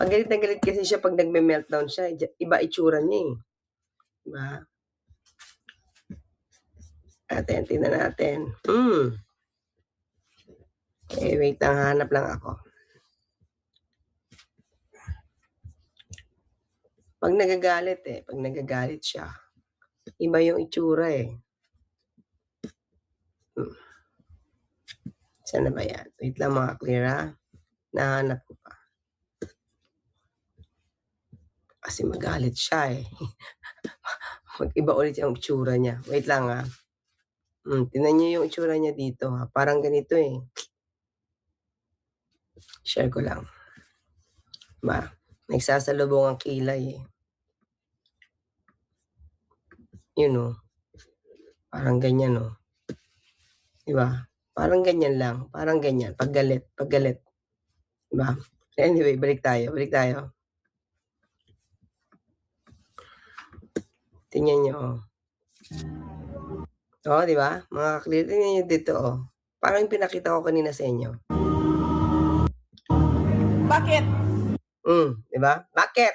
'Pag galit na galit kasi siya 'pag nagme-meltdown siya, iba itsura niya, eh, 'di ba? Tingnan natin. Wait lang hahanap lang ako. 'Pag nagagalit siya, iba yung itsura, eh. Hmm, Saan na ba 'yan? Wait lang mga clear, nahanap ko pa. Kasi magalit siya, eh. Mag-iba ulit yung itsura niya. Wait lang, tingnan niyo yung itsura niya dito, parang ganito, eh. Share ko lang. 'Di ba, nagsasalubong ang kilay, eh. Yun, oh, parang ganyan, oh. 'Di ba? Parang ganyan lang, parang ganyan 'pag galit, 'di ba? Anyway, balik tayo. Tingnan niyo, oh. Oh, 'di ba? Mga ka-clear, tingnan niyo dito, oh. Parang yung pinakita ko kanina sa inyo. Bakit? 'Di ba? Bakit?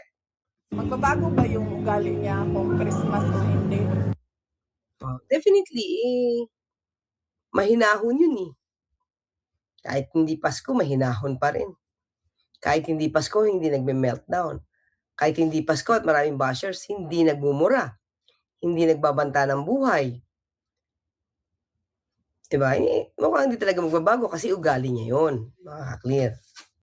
Magbabago ba yung ugali niya kung Christmas o hindi? Oh, definitely, mahinahon yun, eh. Kahit hindi Pasko, mahinahon pa rin. Kahit hindi Pasko, hindi nagme-meltdown. Kahit hindi Pasko at maraming bashers, hindi nagmumura, hindi nagbabanta ng buhay. 'Di ba? Mukhang hindi talaga magbabago kasi ugali niya 'yun, mga ka-clear.